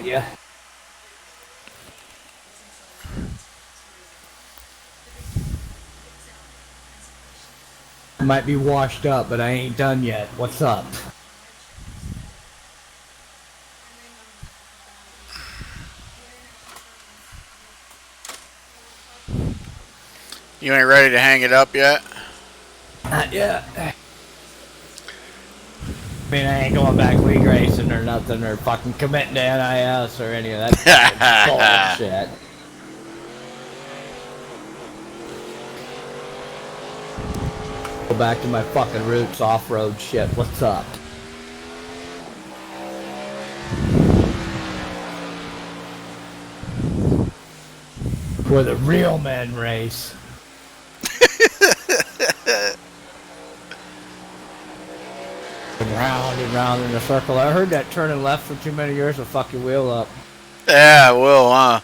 you. I might be washed up, but I ain't done yet. What's up? You ain't ready to hang it up yet? Not yet. I mean, I ain't going back league racing or nothing, or fucking committing to NIS or any of that bullshit. Go back to my fucking roots, off-road shit. What's up? Where the real men race. Round and round in a circle. I heard that turning left for too many years will fuck your wheel up. Yeah, it will, huh?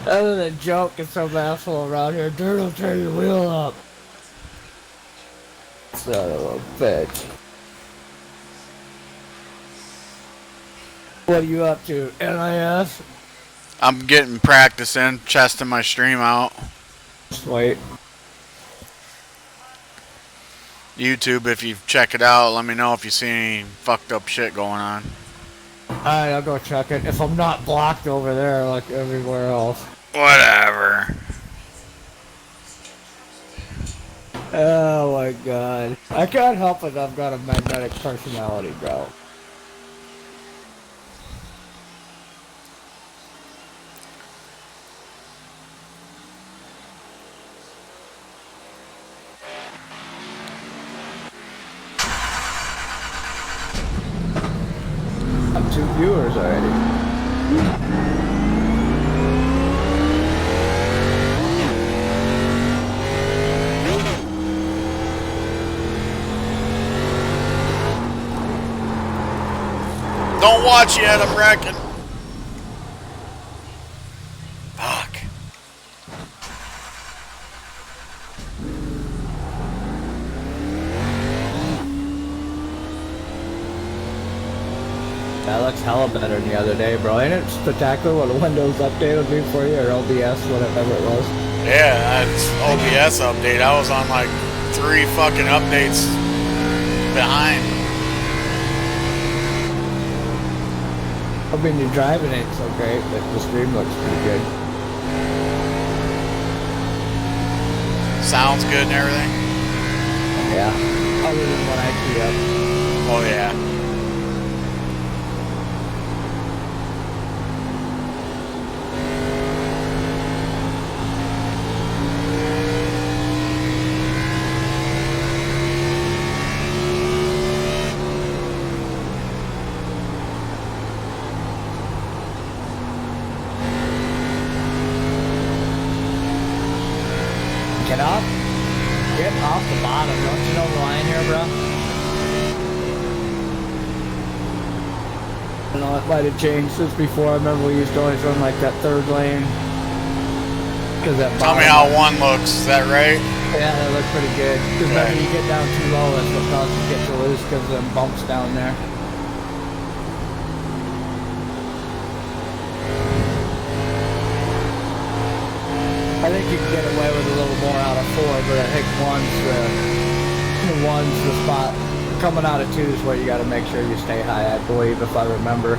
Other than joking some asshole around here, dirt will tear your wheel up. Son of a bitch. What are you up to? NIS? I'm getting practicing, chesting my stream out. Sweet. YouTube, if you check it out, let me know if you see any fucked up shit going on. Alright, I'll go check it. If I'm not blocked over there like everywhere else. Whatever. Oh my god. I can't help it, I've got a magnetic personality, bro. I'm 2 viewers already. Don't watch yet, I'm wrecking. Fuck. That looks hella better than the other day, bro. Ain't it spectacular what a Windows update will do for you, or OBS, whatever it was? Yeah, that's OBS update. I was on like 3 fucking updates behind. I mean, you're driving it so great, but the stream looks pretty good. Sounds good and everything? Yeah. Other than when I key up. Oh, yeah. Get up. Get off the bottom. Don't you know the line here, bro? I don't know, it might have changed since before. I remember we used to always run like that 3rd lane. Tell me how 1 looks. Is that right? Yeah, that looks pretty good. Because Okay. when you get down too low, that's what causes you to get too loose because of them bumps down there. I think you can get away with a little more out of 4, but I think one's the spot. Coming out of 2 is where you got to make sure you stay high, I believe, if I remember.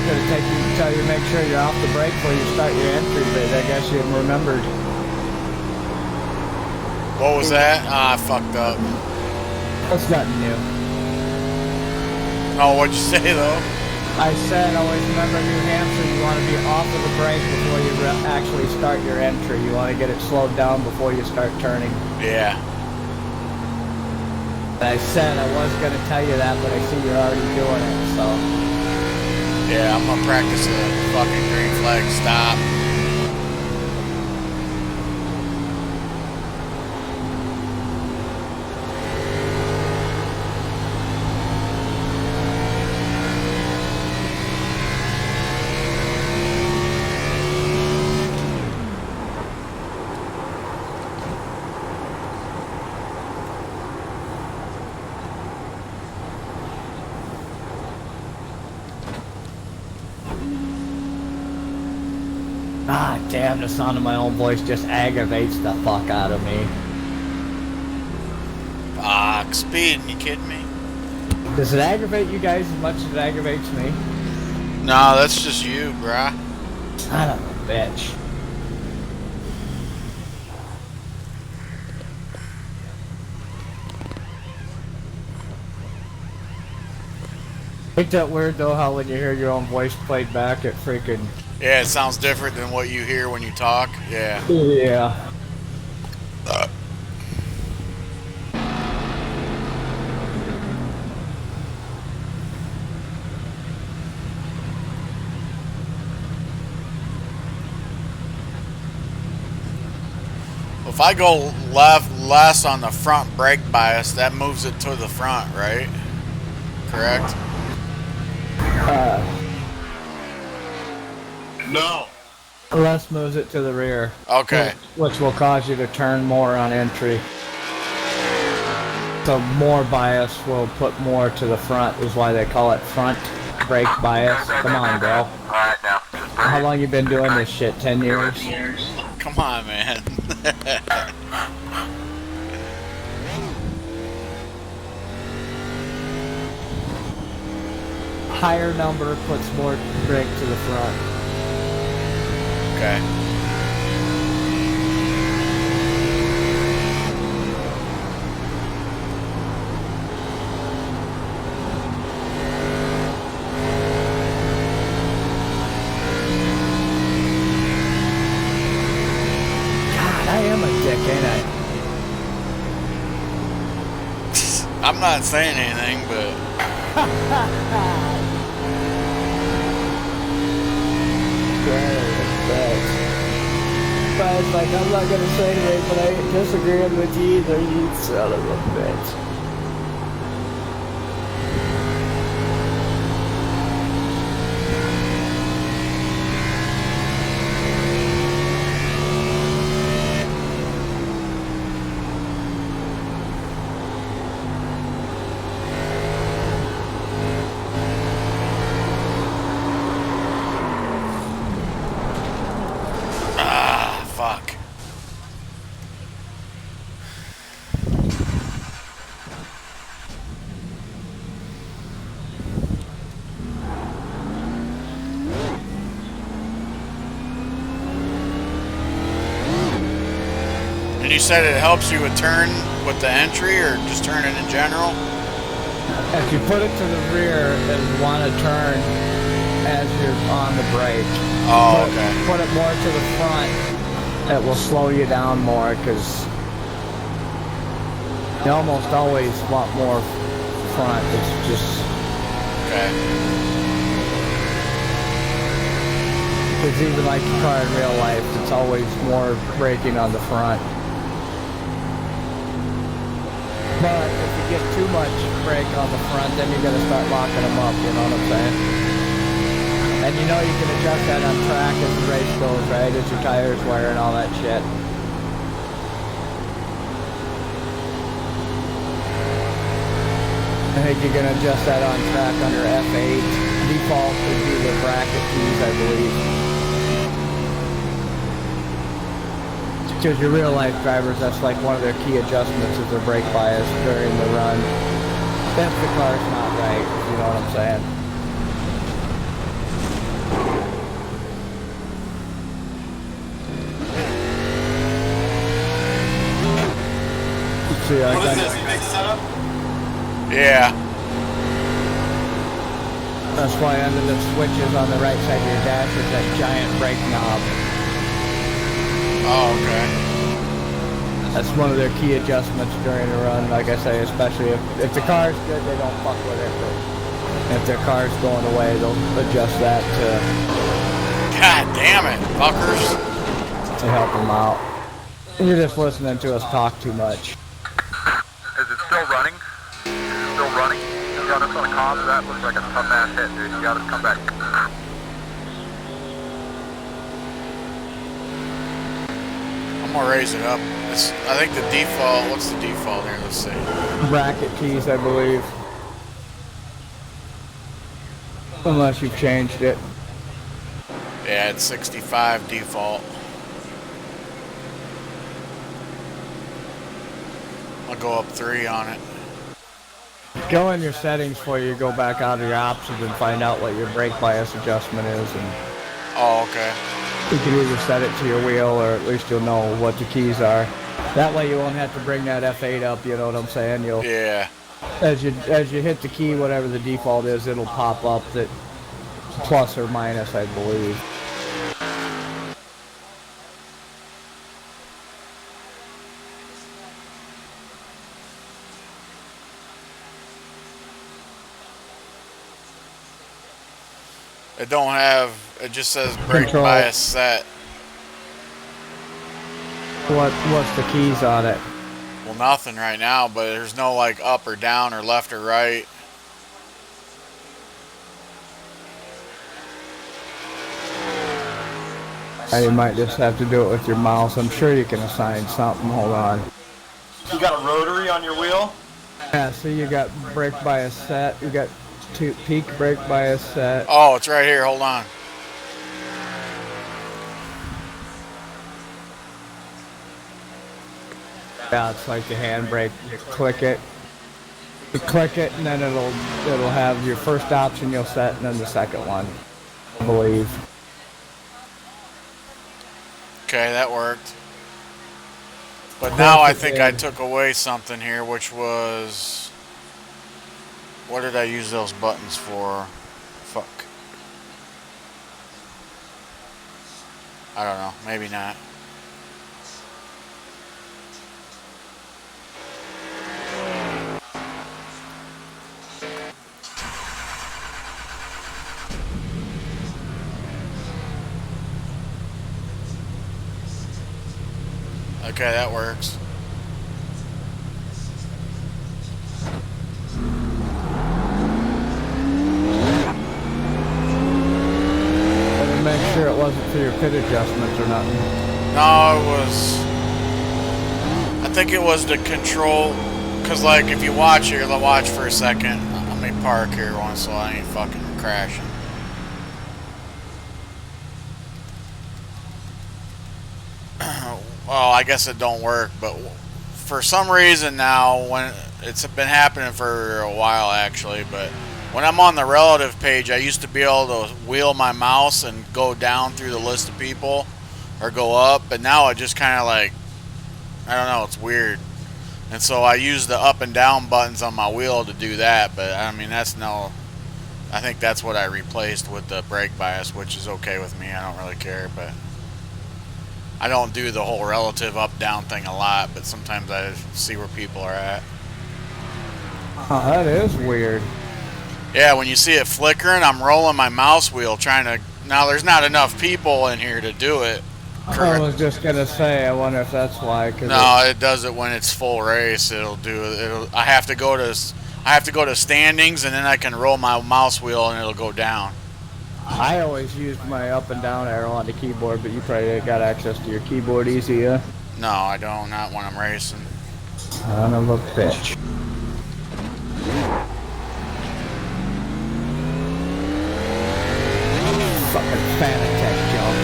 Going to take you tell you make sure you're off the brake before you start your entry, but I guess you remembered. What was that? Ah, I fucked up. That's nothing new. Oh, what'd you say though? I said always remember New Hampshire, you want to be off of the brake before you actually start your entry. You want to get it slowed down before you start turning. Yeah. I said I was going to tell you that, but I see you're already doing it, so. Yeah, I'm gonna practice the fucking green flag stop. Ah, damn, the sound of my own voice just aggravates the fuck out of me. Fuck, speeding, you kidding me? Does it aggravate you guys as much as it aggravates me? No, that's just you, bruh. Son of a bitch. Ain't that weird though how when you hear your own voice played back it freaking... Yeah, it sounds different than what you hear when you talk. Yeah. Yeah. If I go less on the front brake bias, that moves it to the front, right? Correct? No. Less moves it to the rear. Okay. Which will cause you to turn more on entry. So more bias will put more to the front is why they call it front brake bias. Come on, bro. Alright now. How long you been doing this shit? 10 years? Come on, man. Higher number puts more brake to the front. Okay. God, I am a dick, ain't I? I'm not saying anything, but But it's like, I'm not gonna say anything, but I ain't disagreeing with you either, you son of a bitch. fuck. And you said it helps you with turn with the entry or just turning in general? If you put it to the rear and want to turn as you're on the brake, Oh, okay. put it more to the front, it will slow you down more because you almost always want more front. It's just... Okay. It's even like your car in real life, it's always more braking on the front. But if you get too much brake on the front, then you gotta start locking them up, you know what I'm saying? And you know you can adjust that on track as the race goes, right? As your tires wear and all that shit. I think you can adjust that on track under F8. Default would be the bracket keys, I believe. Because your real life drivers, that's like one of their key adjustments is their brake bias during the run. If the car's not right, if you know what I'm saying. See, I What is got this, big setup? Yeah. that's why under the switches on the right side of your dash is that giant brake knob. Oh, okay. That's one of their key adjustments during a run. Like I say, especially if the car's good, they don't fuck with it. But if their car's going away, they'll adjust that God damn it, fuckers. to help them out. You're just listening to us talk too much. Is it still running? Is it still running? You got us on a comms? That looks like a tough ass hit, dude. You got us come back. I'm gonna raise it up. I think the default, what's the default here? Let's see. Bracket keys, I believe. Unless you've changed it. Yeah, it's 65 default. I'll go up 3 on it. Go in your settings before you go back out of your options and find out what your brake bias adjustment is, and Oh, okay. you can either set it to your wheel or at least you'll know what the keys are. That way you won't have to bring that F8 up, you know what I'm saying? You'll Yeah. as you hit the key, whatever the default is, it'll pop up that plus or minus, I believe. It don't have, it just says brake Control. bias set. What's the keys on it? Well, nothing right now, but there's no like up or down or left or right. You might just have to do it with your mouse. I'm sure you can assign something. Hold on. You got a rotary on your wheel? Yeah, so you got brake bias set. You got peak brake bias set. Oh, it's right here. Hold on. Yeah, it's like the handbrake. You click it. You click it, and then it'll have your first option you'll set, and then the second one, I believe. Okay, that worked. But now I think I took away something here, which was... What did I use those buttons for? Fuck. I don't know. Maybe not. Okay, that works. And make sure it wasn't for your pit adjustments or nothing. No, it was... I think it was the control... Because, like, if you watch here, watch for a second. Let me park here once so I ain't fucking crashing. Well, I guess it don't work, but for some reason now, when it's been happening for a while actually, but when I'm on the relative page, I used to be able to wheel my mouse and go down through the list of people or go up, but now it just kind of like, I don't know, it's weird. And so I use the up and down buttons on my wheel to do that, but I mean, I think that's what I replaced with the brake bias, which is okay with me. I don't really care, but I don't do the whole relative up-down thing a lot, but sometimes I see where people are at. Oh, that is weird. Yeah, when you see it flickering, I'm rolling my mouse wheel trying to... Now, there's not enough people in here to do it. I was just gonna say, I wonder if that's why. No, it does it when it's full race. It'll do it. I have to go to standings, and then I can roll my mouse wheel, and it'll go down. I always used my up and down arrow on the keyboard, but you probably got access to your keyboard easy, yeah? No, I don't. Not when I'm racing. Son of a bitch. Fucking Fanatec junk.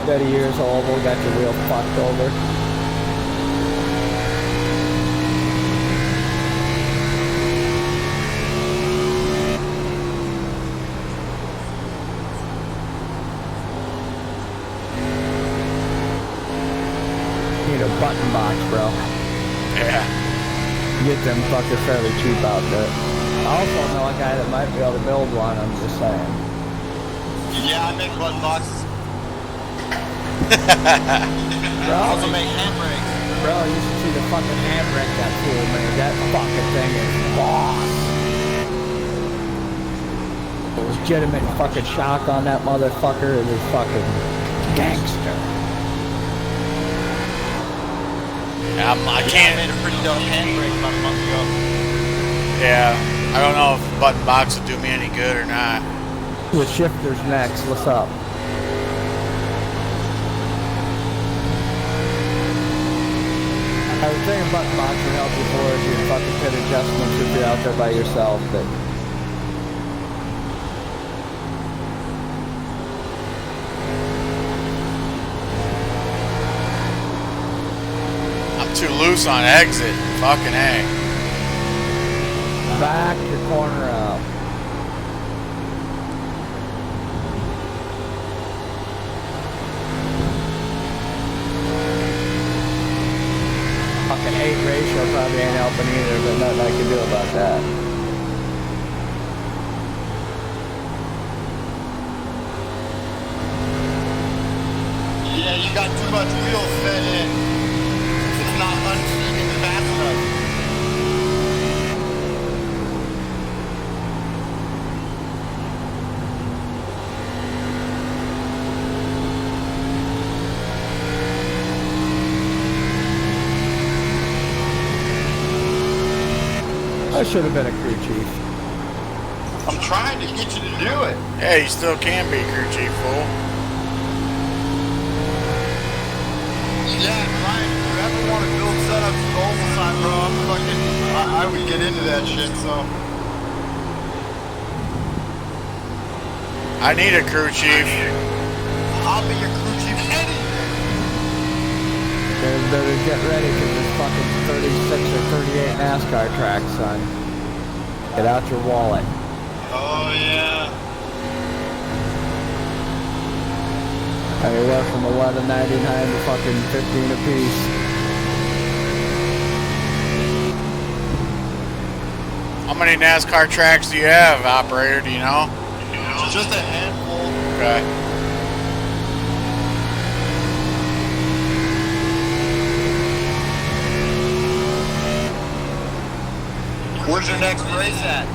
30 years old, we got your wheel fucked over. need a button box, bro. Yeah. Get them fuckers fairly cheap out there. I also know a guy that might be able to build one, I'm just saying. Yeah, I make button boxes. Bro, I also make handbrakes. bro, you should see the fucking handbrake that tool, man. That fucking thing is boss. Legitimate fucking shock on that motherfucker. It is fucking gangster. I I can't. made a pretty dope handbrake about a month ago. Yeah. I don't know if button box would do me any good or not. The shifter's next. What's up? I was thinking button box would help you for your fucking pit adjustments if you're out there by yourself, but I'm too loose on exit. Fucking A. back your corner out. Fucking 8 ratio probably ain't helping either, but nothing I can do about that. Yeah, you got too much wheel fed in. It's not unseating fast enough. I should have been a crew chief. I'm trying to get you to do it. Yeah, you still can be crew chief, fool. Yeah, Ryan, if you ever want to build setups with Ovaltime, bro, I would get into that shit, so. I need a crew chief. I'll be your crew chief any day. They better get ready because there's fucking 36 or 38 NASCAR tracks, son. Get out your wallet. Oh, yeah. Anywhere from $11.99 to fucking $15 a piece. How many NASCAR tracks do you have, operator? Do you know? Just a handful. Okay. Where's your next race at?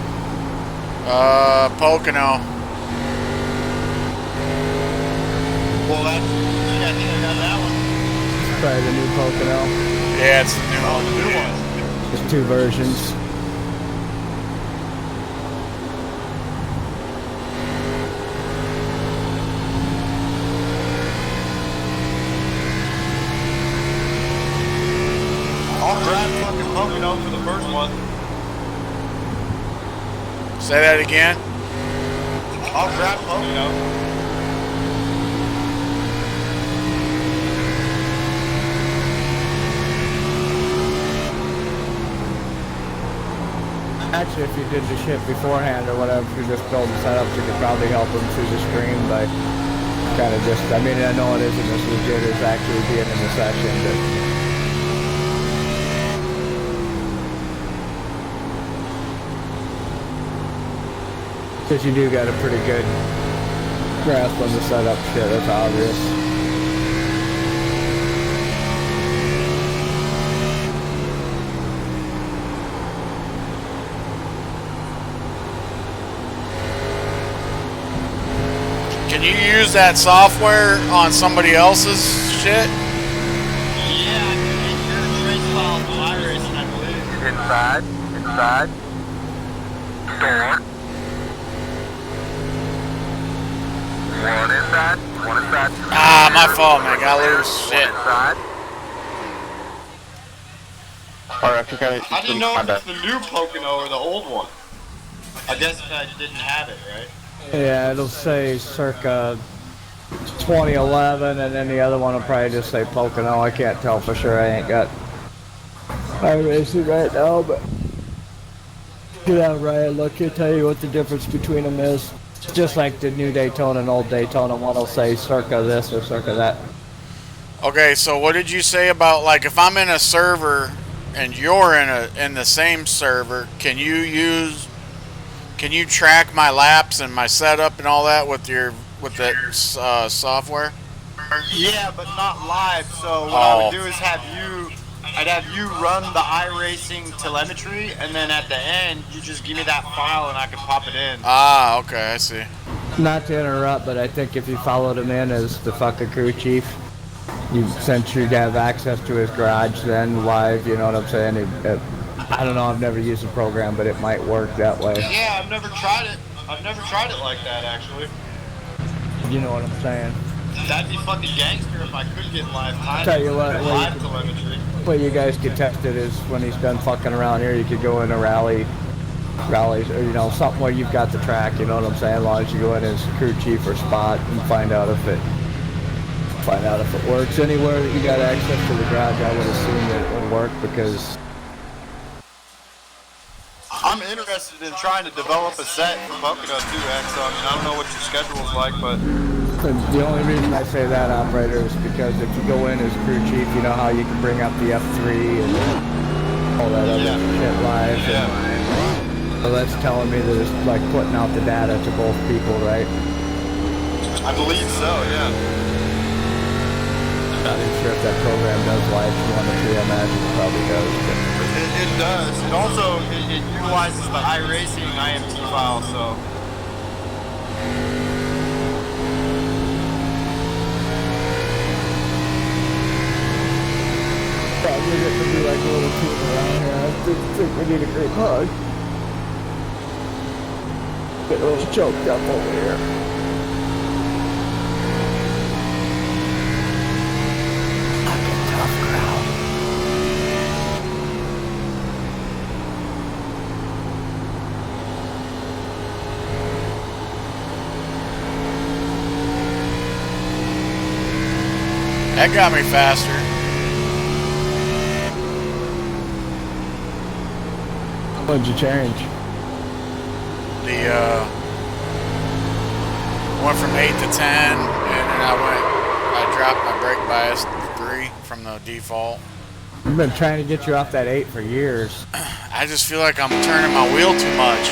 Pocono. Well, that's, yeah, I think I got that one. Probably the new Pocono. Yeah, it's the new Oh, one. the new one. There's 2 versions. I'll drive fucking Pocono for the first one. Say that again. I'll drive Pocono. Actually, if you did the shit beforehand or whatever, if you're just building setups, you could probably help them through the screen by kind of just, I mean, I know it isn't as legit as actually being in the session, but because you do got a pretty good grasp on the setup shit, that's obvious. Can you use that software on somebody else's shit? Yeah, I can make your trace files on my racing, I believe. Inside. Door. One inside. Ah, my fault, man. Got loose. Shit. Inside. Alright, I think I... How do you know if it's the new Pocono or the old one? I guess if I didn't have it, right? Yeah, it'll say circa 2011, and then the other one will probably just say Pocono. I can't tell for sure. I ain't got my racing right now, but get out right and look. He'll tell you what the difference between them is. Just like the new Daytona and old Daytona, one will say circa this or circa that. Okay, so what did you say about, like, if I'm in a server and you're in the same server, can you track my laps and my setup and all that with that software? Yeah, but not live. So what I Oh. would do is I'd have you run the iRacing telemetry, and then at the end, you just give me that file and I can pop it in. Ah, okay, I see. Not to interrupt, but I think if you followed him in as the fucking crew chief, since you have access to his garage then live, you know what I'm saying? I don't know, I've never used the program, but it might work that way. Yeah, I've never tried it. I've never tried it like that, actually. You know what I'm saying? That'd be fucking gangster if I could get live time. Tell you what, live telemetry. What you guys could test it is when he's done fucking around here, you could go in a rallies, or you know, something where you've got the track, you know what I'm saying? As long as you go in as crew chief or spot and find out if it works anywhere that you got access to the garage. I would assume that it would work because I'm interested in trying to develop a set for Polkadot too, X. So I mean, I don't know what your schedule's like, but the only reason I say that, operator, is because if you go in as crew chief, you know how you can bring up the F3 and all that other shit live. yeah. So that's telling me that it's like putting out the data to both people, right? I believe so, yeah. Not even sure if that program does live telemetry. I imagine it probably does. But It does. It also it utilizes the iRacing IMT file, so. probably get to be like a little team around here. I think we need a group hug. Get a little choked up over here. Fucking tough crowd. That got me faster. What'd you change? Went from 8 to 10, and then I dropped my brake bias to 3 from the default. I've been trying to get you off that 8 for years. I just feel like I'm turning my wheel too much.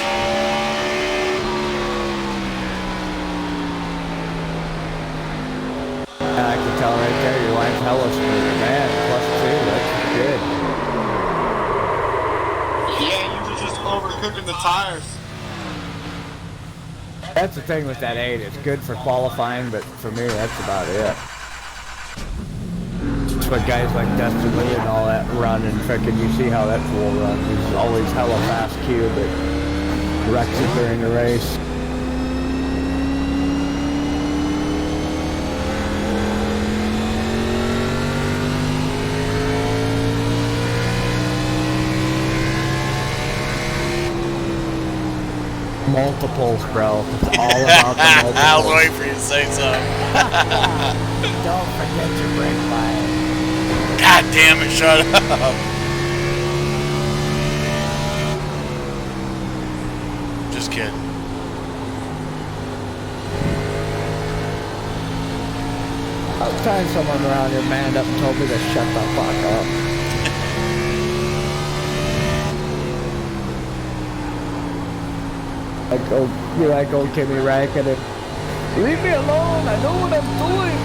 And I can tell right there your line's hella smooth. Man, +2, that's good. Yeah, you were just overcooking the tires. That's the thing with that 8. It's good for qualifying, but for me, that's about it. It's what guys like Dustin Lee and all that run, and frickin' you see how that fool runs. He's always hella fast Q, but wrecks it during the race. Multiples, bro. It's all about the multiples. I was waiting for you to say something. Don't forget your brake bias. God damn it, shut up. Just kidding. I was telling someone around here manned up and told me to shut the fuck up. You're like old Kimi Räikkönen. Leave me alone, I know what I'm doing.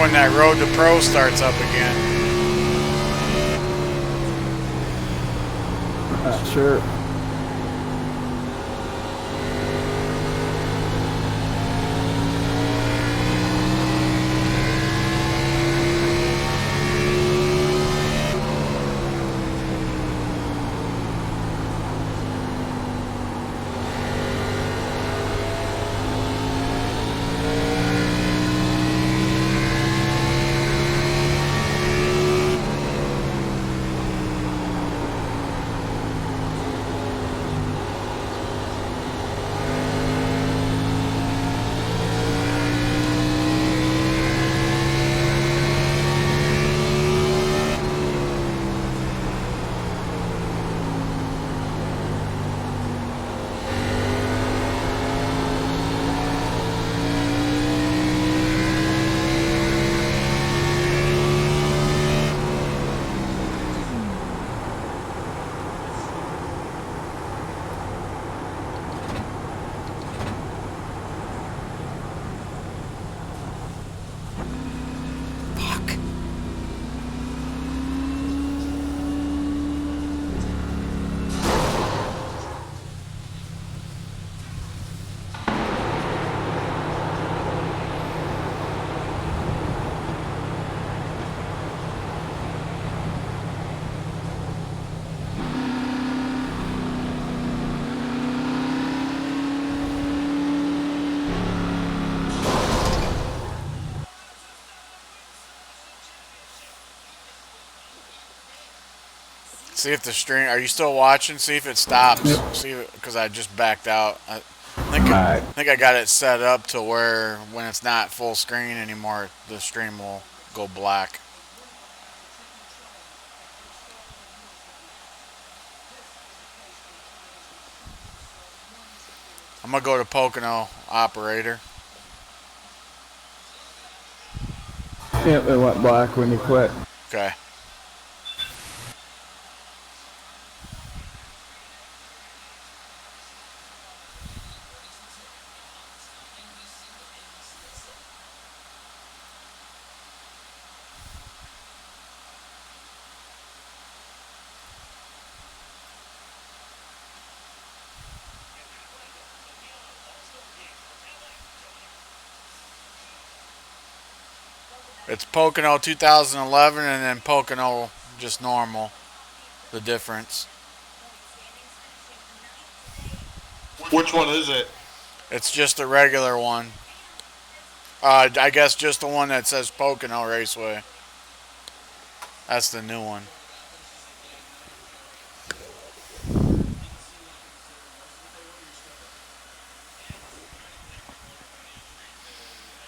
when that Road to Pro starts up again. Sure. See if the stream. Are you still watching? See if it stops. Yep. See, because I just backed out. I Alright. think I got it set up to where when it's not full screen anymore, the stream will go black. I'm gonna go to Pocono operator. Yep, it went black when you quit. Okay. It's Pocono 2011 and then Pocono just normal. The difference. Which one is it? It's just a regular one. I guess just the one that says Pocono Raceway. That's the new one.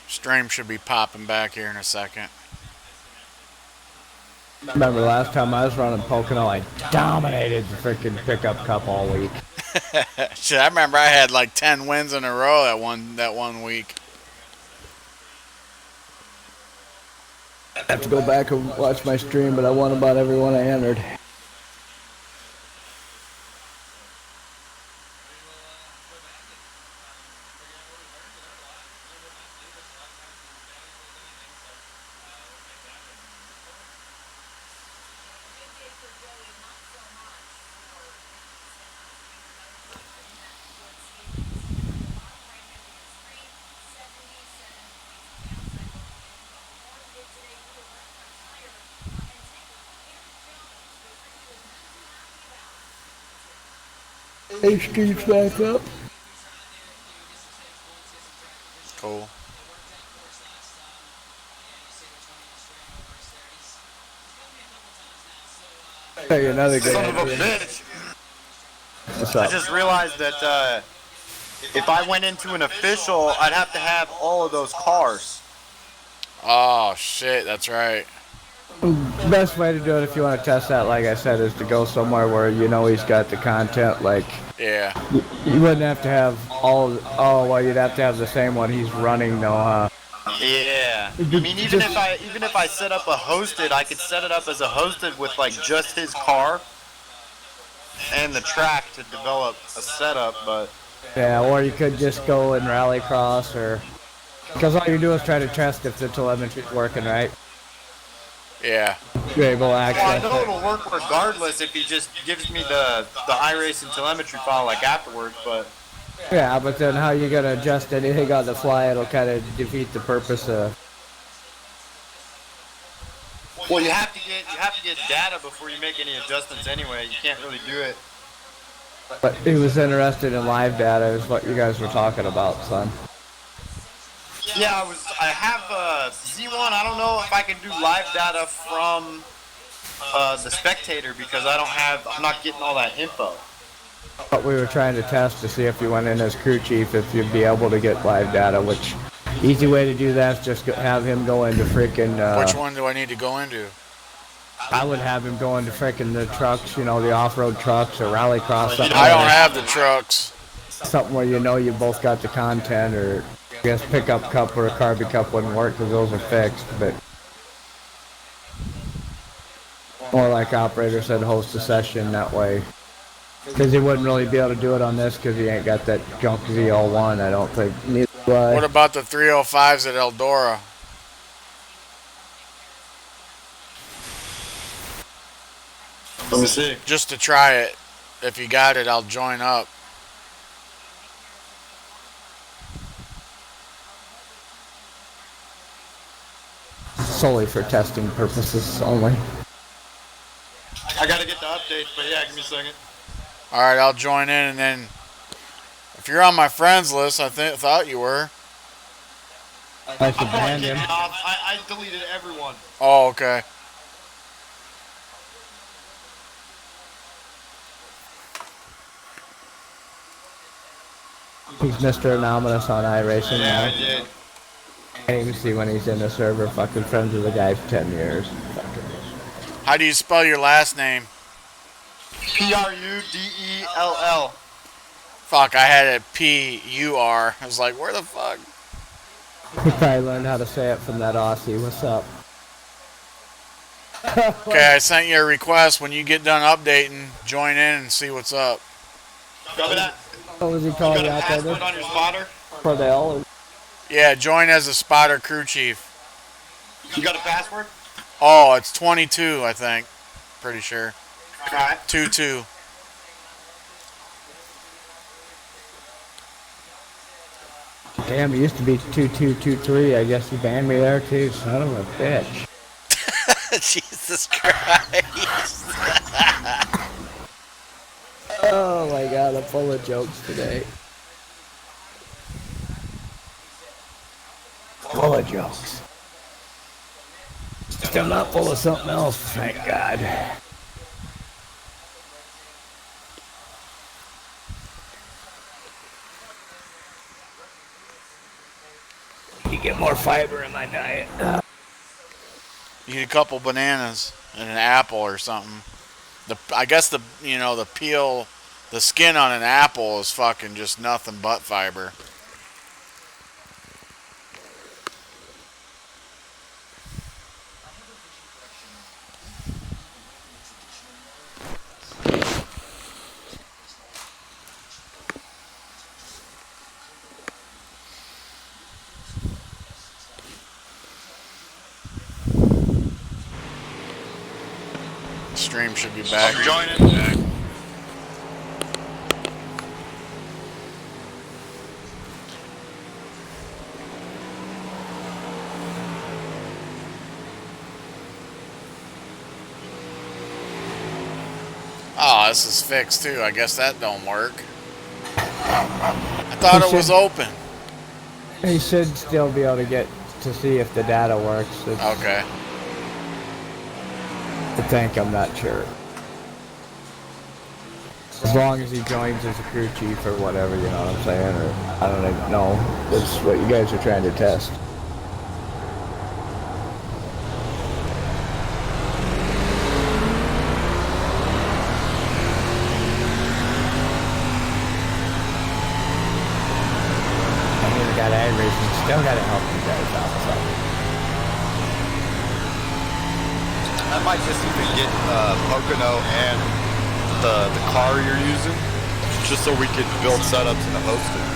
Stream should be popping back here in a second. Remember last time I was running Pocono, I dominated the freaking pickup cup all week. Shit, I remember I had like 10 wins in a row that one week. I have to go back and watch my stream, but I won about every one I entered. HD's back up. Cool. Hey, another good Son of a idea. bitch. What's I up? just realized that if I went into an official, I'd have to have all of those cars. Oh shit, that's right. Best way to do it if you want to test that, like I said, is to go somewhere where you know he's got the content. Like, Yeah. you wouldn't have to have all. Oh, well, you'd have to have the same one he's running, though, huh? Yeah. I mean, even if I set up a hosted, I could set it up as a hosted with like just his car and the track to develop a setup. But Yeah, or you could just go in Rallycross or Because all you do is try to test if the telemetry's working right. Yeah. You're able to Well, I access know it. it'll work regardless if he just gives me the iRacing telemetry file like afterwards, but Yeah, but then how you gonna adjust anything on the fly? It'll kind of defeat the purpose of. well, you have to get data before you make any adjustments anyway. You can't really do it. But he was interested in live data, is what you guys were talking about, son. Yeah, I have Z1. I don't know if I can do live data from the spectator because I'm not getting all that info. But we were trying to test to see if you went in as crew chief, if you'd be able to get live data. Which easy way to do that is just have him go into freaking. Which one do I need to go into? I would have him go into freaking the trucks, you know, the off-road trucks or rallycross. Something I don't like have the trucks. something where you know you both got the content, or I guess pickup cup or a carby cup wouldn't work because those are fixed, but more like operator said, host a session that way. Because he wouldn't really be able to do it on this because he ain't got that junk ZL1, I don't think. Neither do I. What about the 305s at Eldora? Let me see. Just to try it. If you got it, I'll join up. Solely for testing purposes only. I gotta get the updates, but yeah, give me a second. Alright, I'll join in, and then if you're on my friends list, I thought you were. I should I'm ban getting him. off. I deleted everyone. Oh, okay. He's Mr. Anonymous on iRacing Yeah, I now. did. Can't even see when he's in the server. Fucking friends with the guy for 10 years. Fucking. How do you spell your last name? P-R-U-D-E-L-L. Fuck, I had it P-U-R. I was like, where the fuck? He probably learned how to say it from that Aussie. What's up? Okay, I sent you a request. When you get done updating, join in and see what's up. Copy that. What was he You calling got a out there? password on your spotter? Cordell? Yeah, join as a spotter crew chief. You got a password? Oh, it's 22, I think. Pretty sure. Alright. 22. Damn, it used to be 2223. I guess he banned me there too. Son of a bitch. Jesus Christ. Oh my god, I'm full of jokes today. Full of jokes. Still not full of something else, thank God. You get more fiber in my diet. You need a couple bananas and an apple or something. I guess the peel, the skin on an apple is fucking just nothing but fiber. Stream should be back. I'm joining. Oh, this is fixed too. I guess that don't work. I thought it was open. He should still be able to get to see if the data works. Okay. I think, I'm not sure. As long as he joins as a crew chief or whatever, you know what I'm saying? Or I don't even know. That's what you guys are trying to test. I mean, we got iRacing. Still got to help you guys out. So. I might just even get Pocono and the car you're using, just so we can build setups and host it.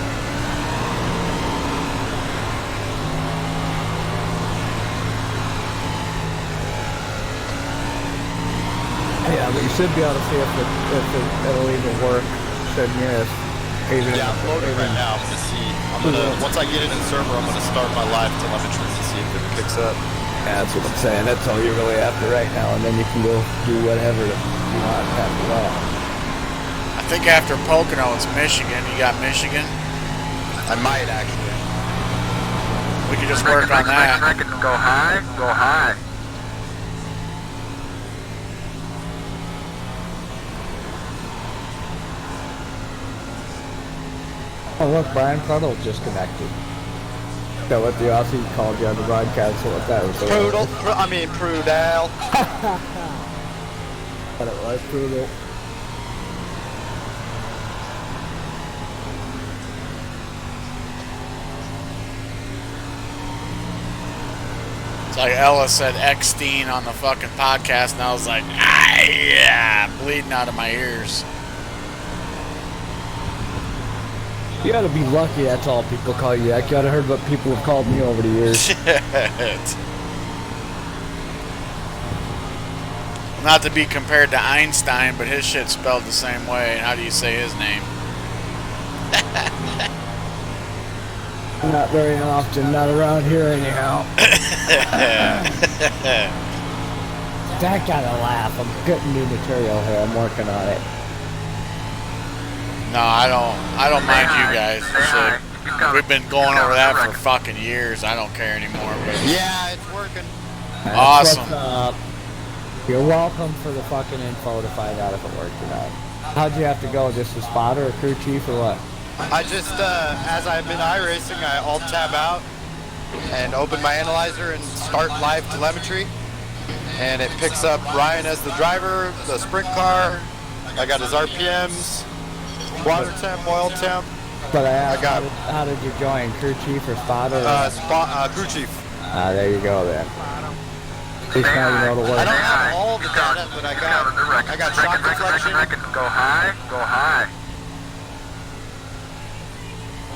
Yeah, but you should be able to see if it'll even work. Shouldn't you? Even Yeah, I'm loading right now. I'm gonna see. Once I get into the server, I'm gonna start my live telemetry to see if it picks up. Yeah, that's what I'm saying. That's all you really have to right now, and then you can go do whatever you want after that. I think after Pocono, it's Michigan. You got Michigan? I might actually. We could just work on that. Go high, go high. Oh look, Brian Prudhoe just connected. That what the Aussie called you on the broadcast, so what that was. Prudel. Prudel. But it was Prudhoe. It's like Ella said Eckstein on the fucking podcast, and I was like, yeah, bleeding out of my ears. You gotta be lucky that's all people call you. I gotta heard what people have called me over the years. Shit. Not to be compared to Einstein, but his shit's spelled the same way. How do you say his name? Not very often, not around here anyhow. That gotta laugh. I'm getting new material here. I'm working on it. No, I don't mind you guys. Shit. We've been going over that for fucking years. I don't care anymore. But Yeah, it's working. That's Awesome. what's up. You're welcome for the fucking info to find out if it worked or not. How'd you have to go? Just a spotter or crew chief or what? I just, as I've been iRacing, I alt-tab out and open my analyzer and start live telemetry. And it picks up Ryan as the driver, the sprint car. I got his RPMs, water temp, oil temp. But I asked, I got- how did you join? Crew chief or spotter? Crew chief. There you go then. At least now you know the I word. don't have all the data, but I got shock deflection. Go high, go high.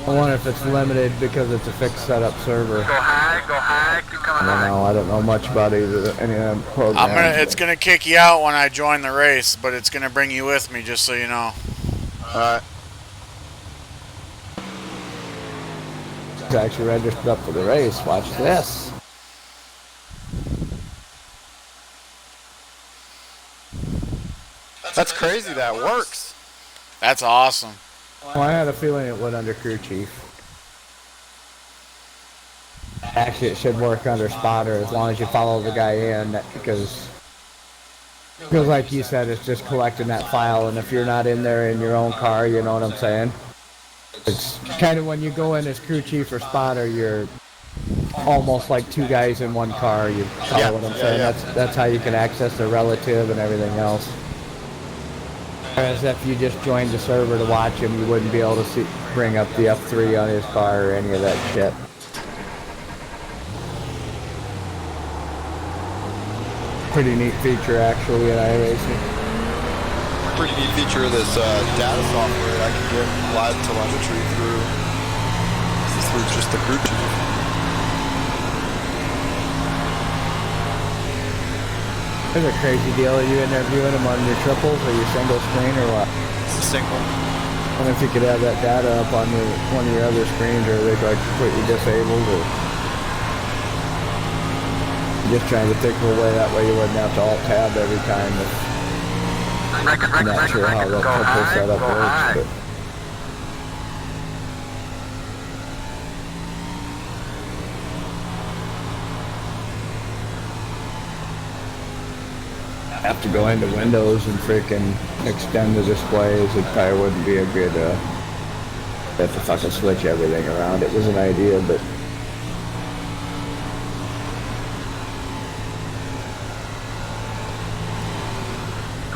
I wonder if it's limited because it's a fixed setup server. Go high, keep coming high. I don't know much about either any of them programs. it's gonna kick you out when I join the race, but it's gonna bring you with me, just so you know. Alright. It's actually registered up for the race. Watch this. That's crazy that works. That's awesome. Well, I had a feeling it would under crew chief. Actually, it should work under spotter as long as you follow the guy in, because like you said, it's just collecting that file, and if you're not in there in your own car, you know what I'm saying? It's kind of when you go in as crew chief or spotter, you're almost like two guys in one car. You follow what I'm saying? yeah. That's how you can access the relative and everything else. Whereas if you just joined the server to watch him, you wouldn't be able to bring up the F3 on his car or any of that shit. Pretty neat feature actually in iRacing. Pretty neat feature of this data software. I can get live telemetry through just the crew chief. It's a crazy deal. Are you interviewing them on your triples or your single screen or what? It's a single. I wonder if you could have that data up on one of your other screens, or are they like completely disabled, or just trying to think of a way that way you wouldn't have to alt tab every time. I'm not sure how that triple setup works, but have to go into Windows and freaking extend the displays. It probably wouldn't be a good, have to fucking switch everything around. It was an idea, but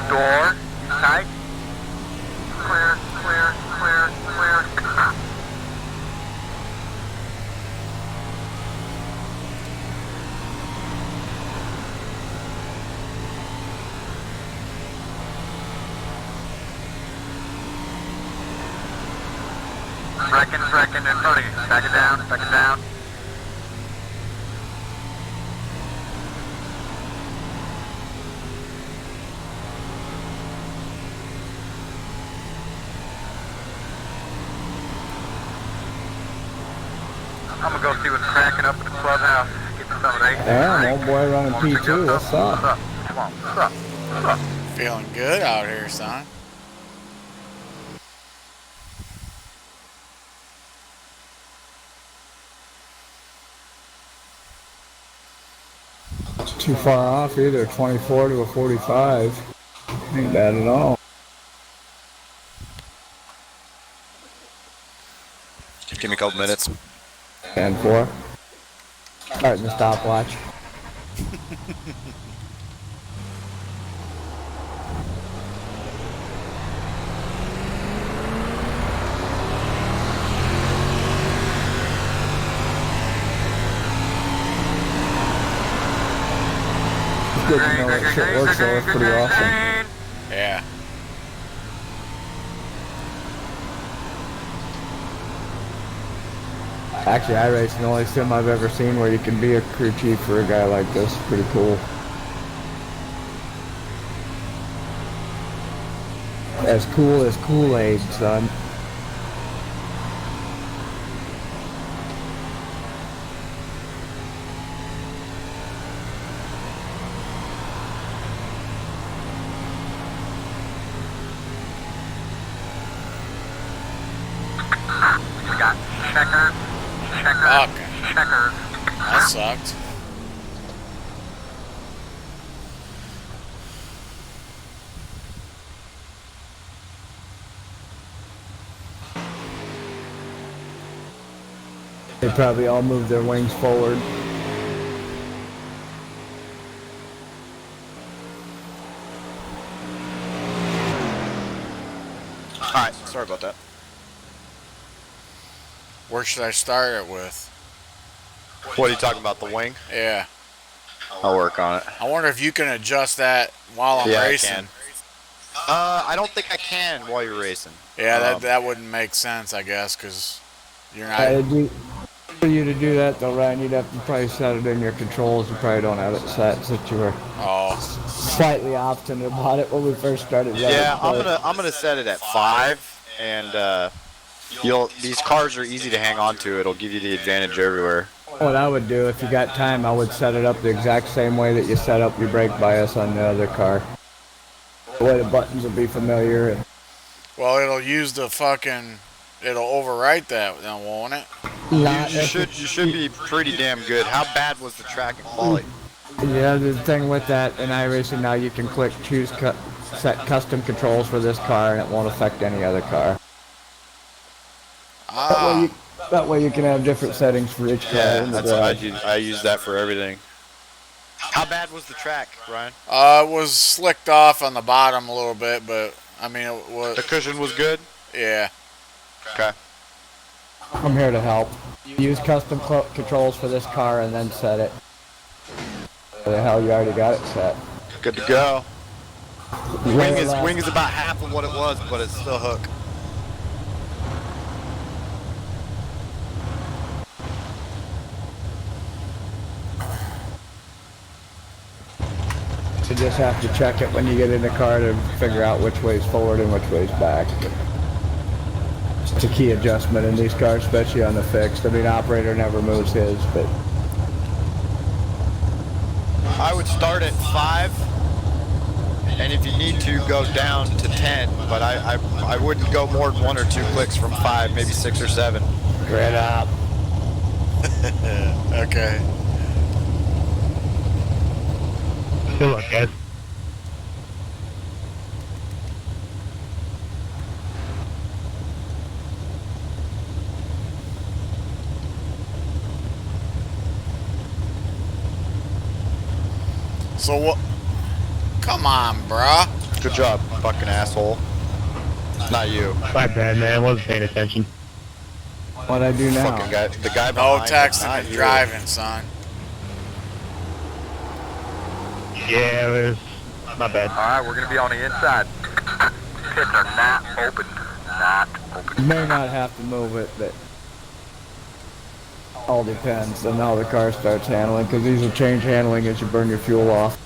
Door, tight. Clear, clear, clear, clear. Reckon in front of you. Back it down, back it down. I'm gonna go see what's cracking up at the clubhouse. Get some of they. Damn, old boy running P2. What's up? What's up? Come on, what's up? What's up? Feeling good out here, son. Too far off either. 24 to a 45. Ain't bad at all. Give me a couple minutes. And 4. Starting the stopwatch. It's good to know that shit works though. It's pretty awesome. Yeah. Actually, iRacing the only sim I've ever seen where you can be a crew chief for a guy like this. Pretty cool. As cool as Kool-Aid, son. We got checkers. Fuck. Checkers. That sucked. They probably all move their wings forward. Alright, sorry about that. Where should I start it with? What are you talking about, the wing? Yeah. I'll work on it. I wonder if you can adjust that while I'm Yeah, racing. I can. I don't think I can while you're racing. Yeah, that wouldn't make sense, I guess, because you're not. For you to do that though, Ryan, you'd have to probably set it in your controls. You probably don't have it set since you were Oh, slightly obstinate about it when we first started. Yeah, I'm gonna set it at 5, and these cars are easy to hang on to. It'll give you the advantage everywhere. What I would do if you got time, I would set it up the exact same way that you set up your brake bias on the other car. The way the buttons will be familiar. And well, it'll use the fucking. It'll overwrite that, then, won't it? You should be pretty damn good. How bad was the track in quality? Yeah, the thing with that in iRacing now, you can click set custom controls for this car, and it won't affect any other car. Ah. That way you can have different settings for each car. Yeah, in the that's what garage. I use that for everything. How bad was the track, Ryan? It was slicked off on the bottom a little bit, but I mean, it was. The cushion was good? Yeah. Okay. I'm here to help. Use custom controls for this car and then set it. The hell, you already got it set. Good to go. Wing Wing is about half of what it was, but it's still hook. You just have to check it when you get in the car to figure out which way's forward and which way's back. It's a key adjustment in these cars, especially on the fixed. I mean, operator never moves his, but I would start at 5, and if you need to, go down to 10, but I wouldn't go more than 1 or 2 clicks from 5, maybe 6 or 7. grid up. Okay. Good luck, guys. So what? Come on, bruh. Good job, fucking asshole. Not you. My bad, man. I wasn't paying attention. What I do now? Fucking guy. The guy No behind texting not and you. driving, son. Yeah, it was my bad. Alright, we're gonna be on the inside. Pits are not open. Not open. You may not have to move it, but all depends on how the car starts handling, because these will change handling as you burn your fuel off.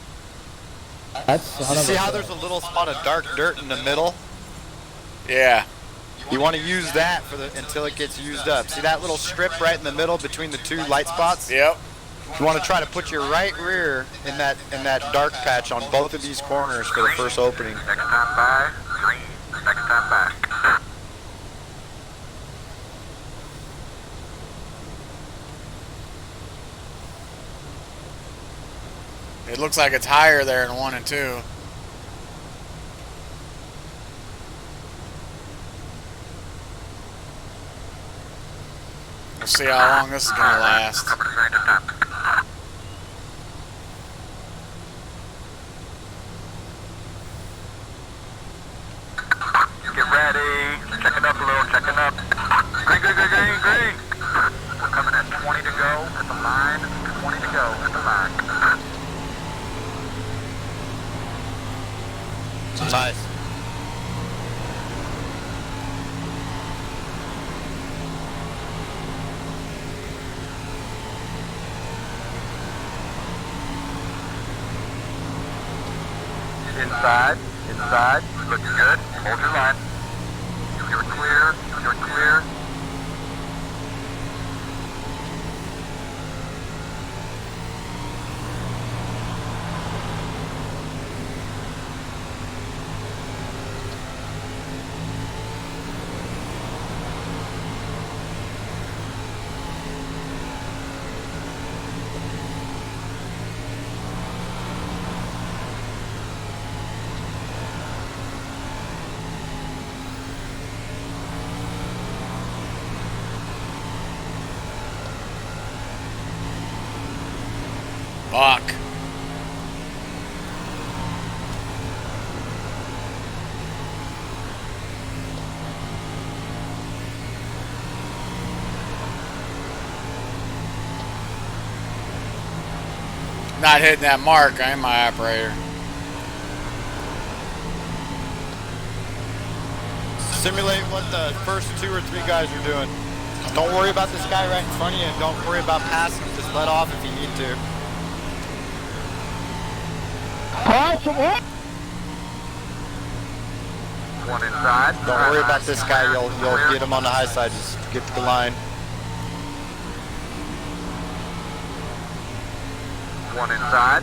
That's You see how there's a little spot of dark dirt in the middle? Yeah. You want to use that until it gets used up. See that little strip right in the middle between the two light spots? Yep. You want to try to put your right rear in that dark patch on both of these corners for the first opening. Next time by, green. Next time back. It looks like it's higher there in 1 and 2. We'll see how long this is gonna last. Coming to range of time. Get ready. Check it up a little. Check it up. Green, green, green, green, green. We're coming at 20 to go at the line. 20 to go at the line. Nice. Inside, inside, looking good. Hold your line. You're clear, you're clear. Fuck. Not hitting that mark, I am my operator. Simulate what the first 2 or 3 guys are doing. Don't worry about this guy right in front of you, and don't worry about passing him. Just let off if you need to. One inside. Don't worry about this guy. You'll get him on the high side. Just get to the line. One inside.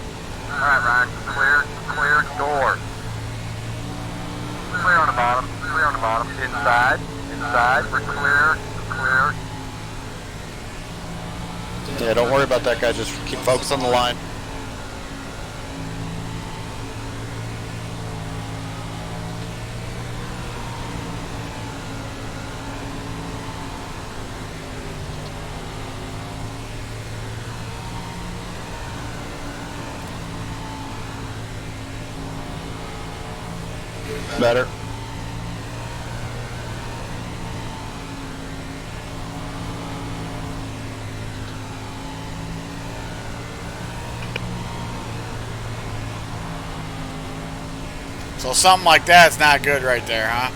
Alright, Ryan. Clear, clear, door. Clear on the bottom. Clear on the bottom. Inside. Inside. We're clear. Clear. Yeah, don't worry about that guy. Just keep focused on the line. Better. So something like that's not good right there, huh?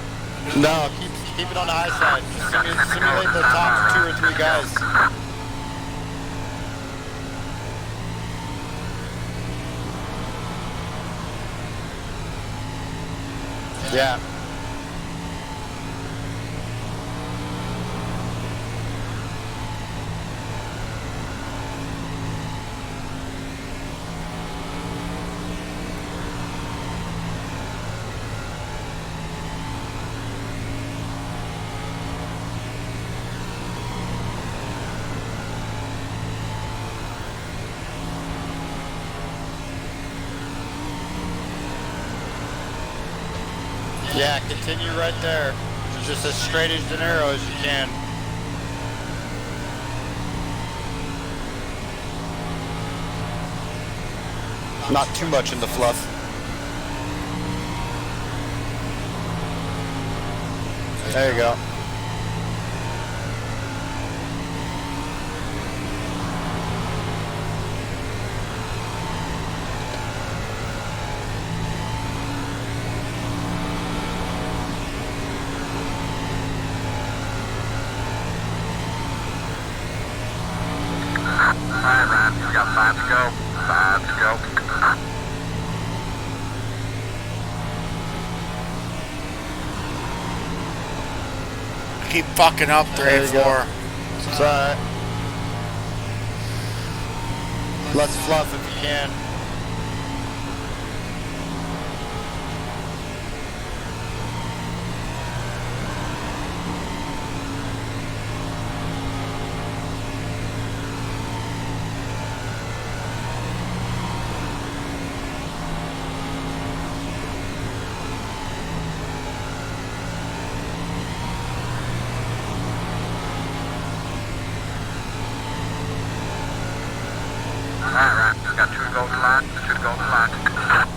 No, keep it on the high side. Just simulate the top 2 or 3 guys. Yeah. Yeah, continue right there. Just as straight as an arrow as you can. Not too much in the fluff. There you go. Alright, Ryan. You got 5 to go. 5 to go. keep fucking up There you go. 3-4. It's alright. Less fluff if you can. Alright, just got 2 to go to the line. 2 to go to the line.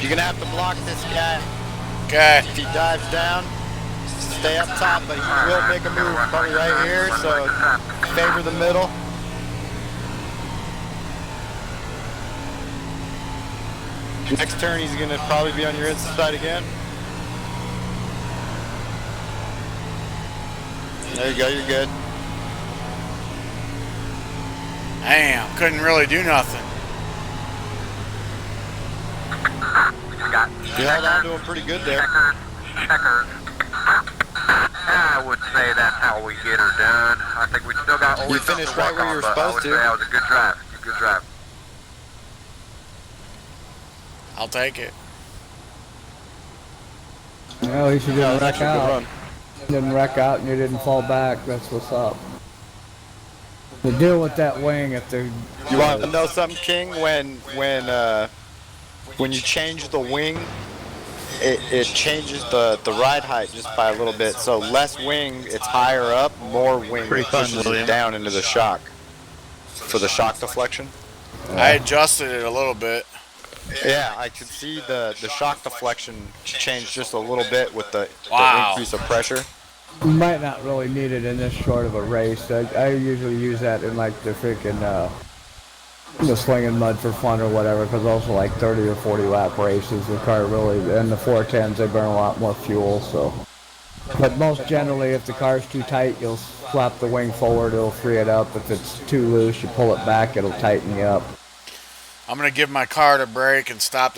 You're gonna have to block this guy. Okay. If he dives down, stay up top, but he will make a move probably right here, so favor the middle. Next turn, he's gonna probably be on your inside again. There you go, you're good. Damn, couldn't really do nothing. You got You held on to him pretty good there. checkers. I would say that's how we get her done. I think we still got always You finished something right to where work you were on, but I would supposed to. say that was a good drive. Good drive. I'll take it. Yeah, at least you didn't That was wreck actually a good out. run. Didn't wreck out and you didn't fall back. That's what's up. To deal with that wing if they're... You want to know something, King? When you change the wing, it changes the ride height just by a little bit. So less wing, it's higher up. More wing Pretty fun, pushes William. it down into the shock for the shock deflection. I adjusted it a little bit. Yeah, I could see the shock deflection change just a little bit with the Wow. increase of pressure. You might not really need it in this short of a race. I usually use that in like the freaking the slinging mud for fun or whatever, because also like 30 or 40 lap races, the car really, and the 410s, they burn a lot more fuel. So, but most generally, if the car's too tight, you'll flap the wing forward, it'll free it up. If it's too loose, you pull it back, it'll tighten you up. I'm gonna give my car to brake and stop